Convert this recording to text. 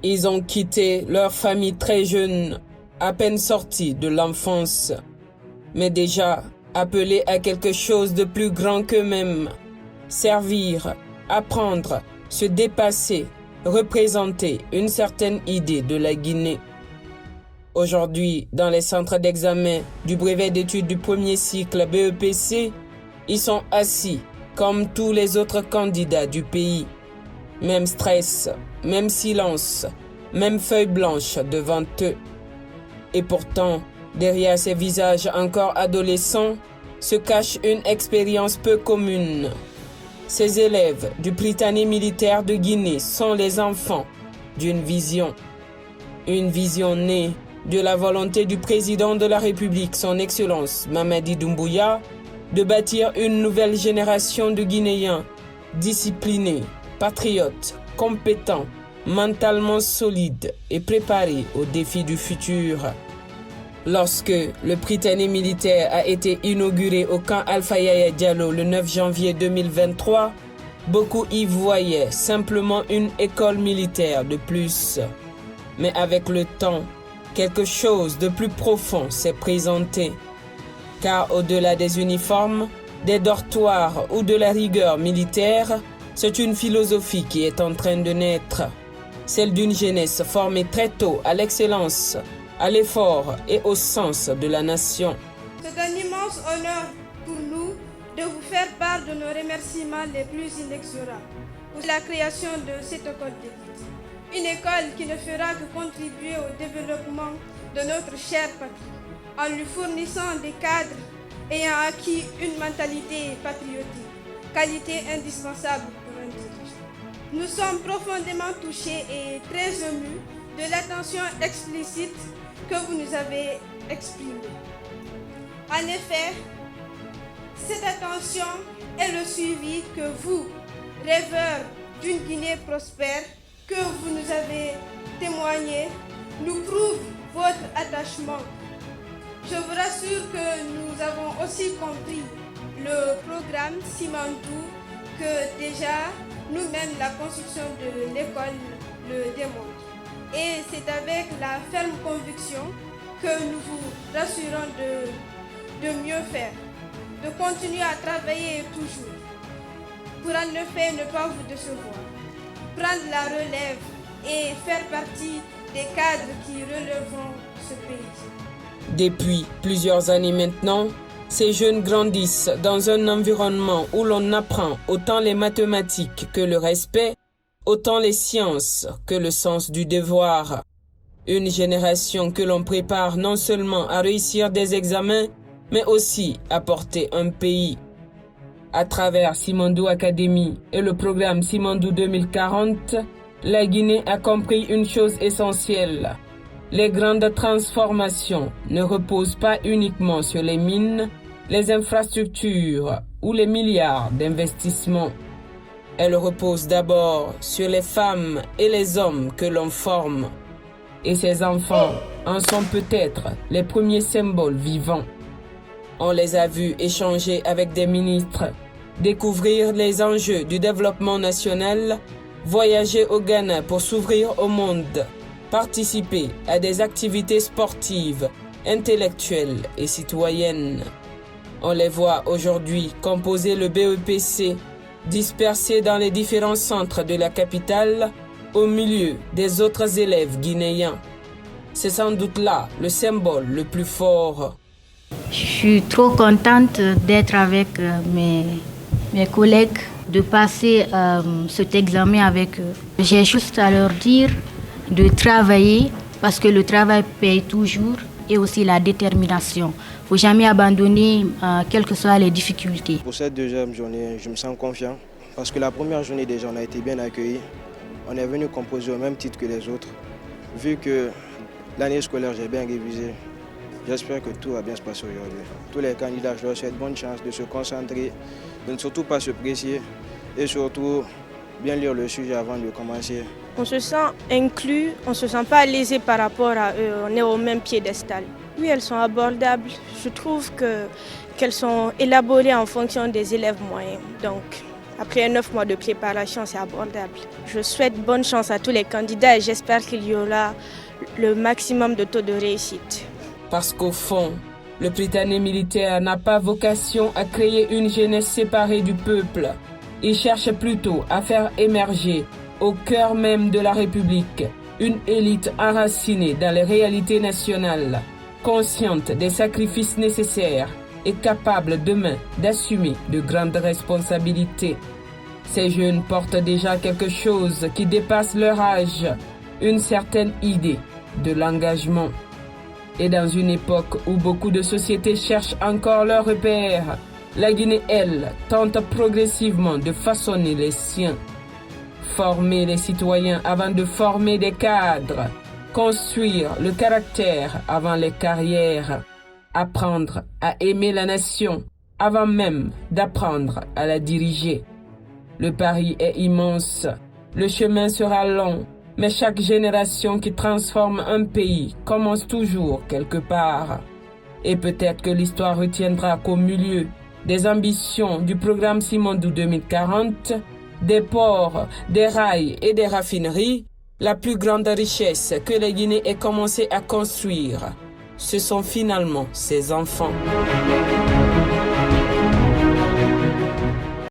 Ils ont quitté leur famille très jeunes, à peine sortis de l'enfance, mais déjà appelés à quelque chose de plus grand qu'eux-mêmes. Servir, apprendre, se dépasser, représenter une certaine idée de la Guinée. Aujourd'hui, dans les centres d'examen du brevet d'études du premier cycle BEPC, ils sont assis comme tous les autres candidats du pays. Même stress, même silence, même feuille blanche devant eux. Et pourtant, derrière ces visages encore adolescents, se cache une expérience peu commune. Ces élèves du Prytanée militaire de Guinée sont les enfants d'une vision. Une vision née de la volonté du président de la République, son Excellence Mamadi Doumbouya, de bâtir une nouvelle génération de Guinéens disciplinés, patriotes, compétents, mentalement solides et préparés aux défis du futur. Lorsque le Prytanée militaire a été inauguré au camp Alpha Yaya Diallo le 9 janvier 2023, beaucoup y voyaient simplement une école militaire de plus. Mais avec le temps, quelque chose de plus profond s'est présenté. Car au-delà des uniformes, des dortoirs ou de la rigueur militaire, c'est une philosophie qui est en train de naître. Celle d'une jeunesse formée très tôt à l'excellence, à l'effort et au sens de la nation. C'est un immense honneur pour nous de vous faire part de nos remerciements les plus inexorables pour la création de cette école d'élite. Une école qui ne fera que contribuer au développement de notre chère patrie, en lui fournissant des cadres ayant acquis une mentalité patriotique, qualité indispensable pour un dirigeant. Nous sommes profondément touchés et très émus de l'attention explicite que vous nous avez exprimée. En effet, cette attention est le suivi que vous, rêveurs d'une Guinée prospère, que vous nous avez témoigné, nous prouve votre attachement. Je vous rassure que nous avons aussi compris le programme Simandou, que déjà nous-mêmes la construction de l'école le démontre. Et c'est avec la ferme conviction que nous vous rassurons de mieux faire, de continuer à travailler toujours, pour en effet ne pas vous décevoir, prendre la relève et faire partie des cadres qui relèveront ce pays. Depuis plusieurs années maintenant, ces jeunes grandissent dans un environnement où l'on apprend autant les mathématiques que le respect, autant les sciences que le sens du devoir. Une génération que l'on prépare non seulement à réussir des examens, mais aussi à porter un pays. À travers Simandou Academy et le programme Simandou 2040, la Guinée a compris une chose essentielle. Les grandes transformations ne reposent pas uniquement sur les mines, les infrastructures ou les milliards d'investissements. Elles reposent d'abord sur les femmes et les hommes que l'on forme. Et ces enfants en sont peut-être les premiers symboles vivants. On les a vus échanger avec des ministres, découvrir les enjeux du développement national, voyager au Ghana pour s'ouvrir au monde, participer à des activités sportives, intellectuelles et citoyennes. On les voit aujourd'hui composer le BEPC, dispersés dans les différents centres de la capitale, au milieu des autres élèves guinéens. C'est sans doute là le symbole le plus fort. Je suis trop contente d'être avec mes collègues, de passer cet examen avec eux. J'ai juste à leur dire de travailler parce que le travail paye toujours et aussi la détermination. Il ne faut jamais abandonner quelles que soient les difficultés. Pour cette deuxième journée, je me sens confiant parce que la première journée déjà, on a été bien accueillis. On est venu composer au même titre que les autres. Vu que l'année scolaire, j'ai bien révisé, j'espère que tout va bien se passer aujourd'hui. Tous les candidats, je leur souhaite bonne chance de se concentrer, de ne surtout pas se presser et surtout bien lire le sujet avant de commencer. On se sent inclus, on ne se sent pas lésé par rapport à eux, on est au même piédestal. Oui, elles sont abordables. Je trouve qu'elles sont élaborées en fonction des élèves moyens. Donc, Après 9 mois de préparation, c'est abordable. Je souhaite bonne chance à tous les candidats et j'espère qu'il y aura le maximum de taux de réussite. Parce qu'au fond, le Prytanée militaire n'a pas vocation à créer une jeunesse séparée du peuple. Il cherche plutôt à faire émerger, au cœur même de la République, une élite enracinée dans les réalités nationales, consciente des sacrifices nécessaires et capable demain d'assumer de grandes responsabilités. Ces jeunes portent déjà quelque chose qui dépasse leur âge, une certaine idée de l'engagement. Et dans une époque où beaucoup de sociétés cherchent encore leurs repères, la Guinée, elle, tente progressivement de façonner les siens. Former les citoyens avant de former des cadres, construire le caractère avant les carrières, apprendre à aimer la nation avant même d'apprendre à la diriger. Le pari est immense, le chemin sera long, mais chaque génération qui transforme un pays commence toujours quelque part. Et peut-être que l'histoire retiendra qu'au milieu des ambitions du programme Simandou 2040, des ports, des rails et des raffineries, la plus grande richesse que les Guinéens aient commencé à construire, ce sont finalement ses enfants.